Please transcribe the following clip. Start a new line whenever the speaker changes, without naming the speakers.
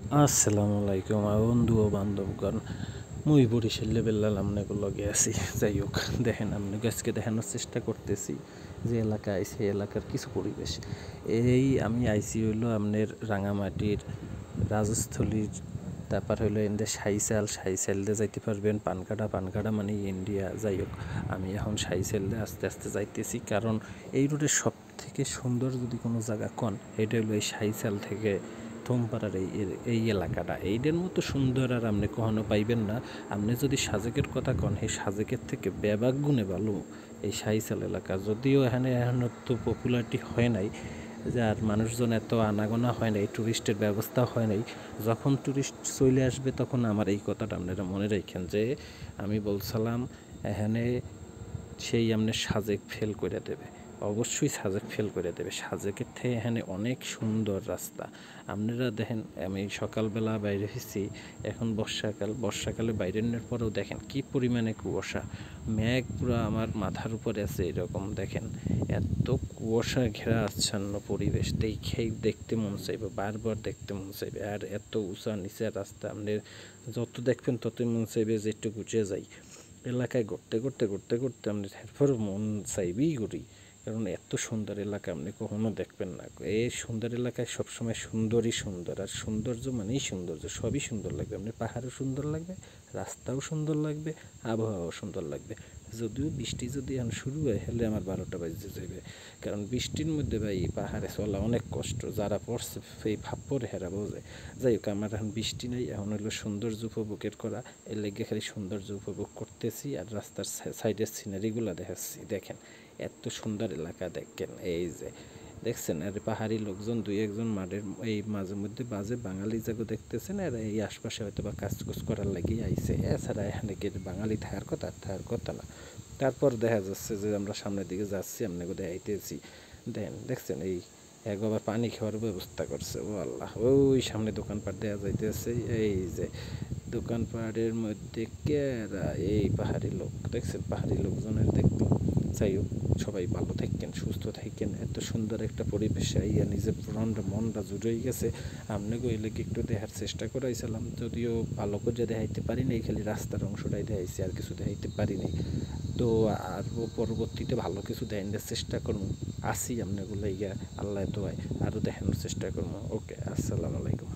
আসসালামু আলাইকুম বন্ধু ও বান্ধবগণ। মুই বরিশালে বেল্লাম লগে আছি। যাই হোক, দেখেন আপনাকে আজকে দেখানোর চেষ্টা করতেছি যে এলাকা আইসি, এলাকার কিছু পরিবেশ। আমি আইসি হইলো আপনার রাঙামাটির রাজস্থলীর, তারপর হইলো এদের সাইসাইল দিয়ে যাইতে পারবেন। পানকাটা মানে ইন্ডিয়া। যাই হোক, আমি এখন সাইসাইল দিয়ে আস্তে আস্তে যাইতেছি, কারণ এই রোডের সব থেকে সুন্দর যদি কোনো জায়গা কন, এটা হলো এই সাইসাল থেকে থমপাড়ার এই এলাকাটা। এইটার মতো সুন্দর আর আপনি কখনো পাইবেন না। আপনি যদি সাজেকের কথা কন, এই সাজেকের থেকে ব্যাপক গুণে ভালো এই সাইসাল এলাকা। যদিও এখানে এখন তো পপুলারিটি হয় নাই, যার মানুষজন এত আনাগোনা হয় নাই, ট্যুরিস্টের ব্যবস্থা হয় নাই। যখন ট্যুরিস্ট চলে আসবে তখন আমার এই কথাটা আপনারা মনে রাখেন যে আমি বলছিলাম এখানে সেই আপনি সাজেক ফেল করে দেবে, অবশ্যই সাজেক ফেল করে দেবে। সাজেকের থেকে এখানে অনেক সুন্দর রাস্তা। আপনারা দেখেন, আমি সকালবেলা বাইরে হয়েছি, এখন বর্ষাকালে বাইরে নেওয়ার পরেও দেখেন কি পরিমাণে কুয়াশা, মেঘ পুরো আমার মাথার উপরে আছে। এরকম দেখেন, এত কুয়াশা ঘেরা আচ্ছন্ন পরিবেশ, দেখতে মন চাইবে, বারবার দেখতে মন চাইবে। আর এত উঁচা নিচের রাস্তা, আপনি যত দেখবেন ততই মন চাইবে যে একটু গুছিয়ে যাই। এলাকায় ঘুরতে আপনি এরপর মন চাইবেই ঘুরি, কারণ এত সুন্দর এলাকা আপনি কখনো দেখবেন না। এই সুন্দর এলাকায় সবসময় সুন্দরই সুন্দর, আর সৌন্দর্য মানেই সৌন্দর্য, সবই সুন্দর লাগবে। আপনি পাহাড়ও সুন্দর লাগবে, রাস্তাও সুন্দর লাগবে, আবহাওয়াও সুন্দর লাগবে। যদিও বৃষ্টি যদি এখন শুরু হয়, হলে আমার 12টা বাজতে যাবে, কারণ বৃষ্টির মধ্যে ভাই পাহাড়ে চলা অনেক কষ্ট। যারা পড়ছে এই ভাব পরে হেরা বোঝে। যাই হোক, আমার এখন বৃষ্টি নেই, এখন হলো সৌন্দর্য উপভোগের করা। এর লেগে খালি সৌন্দর্য উপভোগ করতেছি আর রাস্তার সাইডের সিনারিগুলো দেখাচ্ছি। দেখেন এত সুন্দর এলাকা, দেখেন এই যে দেখছেন। আর পাহাড়ি লোকজন দুই একজন মাঠের এই মাঝে মধ্যে বাজে বাঙালি জায়গা দেখতেছেন, আর এই আশপাশে হয়তো বা কাজকুজ করার লাগিয়ে আইছে। এছাড়া এখানে গিয়ে বাঙালি থাকার কথা না। তারপর দেখা যাচ্ছে যে আমরা সামনের দিকে যাচ্ছি, আপনাকে দেখাইতেছি। দেখছেন এই একবার পানি খাওয়ার ব্যবস্থা করছে। ও আল্লাহ, ওই সামনে দোকানপাট দেওয়া যাইতেছে। এই যে দোকানপাটের মধ্যে কেরা এই পাহাড়ি লোক, দেখছেন পাহাড়ি লোকজনের দেখতে। যাই হোক, সবাই ভালো থাকেন, সুস্থ থাকেন। এত সুন্দর একটা পরিবেশে আইয়া নিজের মনটা জুড়েই গেছে। আপনাকে ওই লেগে একটু দেখার চেষ্টা করাইছিলাম, যদিও ভালো করে দেখাইতে পারিনি, খালি রাস্তার অংশটাই দেখাইছি, আর কিছু দেখাইতে পারিনি। তো আর পরবর্তীতে ভালো কিছু দেখানোর চেষ্টা করবো। আসি আপনাগুলো ইয়া আল্লাহ দোয়ায় আরও দেখানোর চেষ্টা করবো। ওকে, আসসালামু আলাইকুম।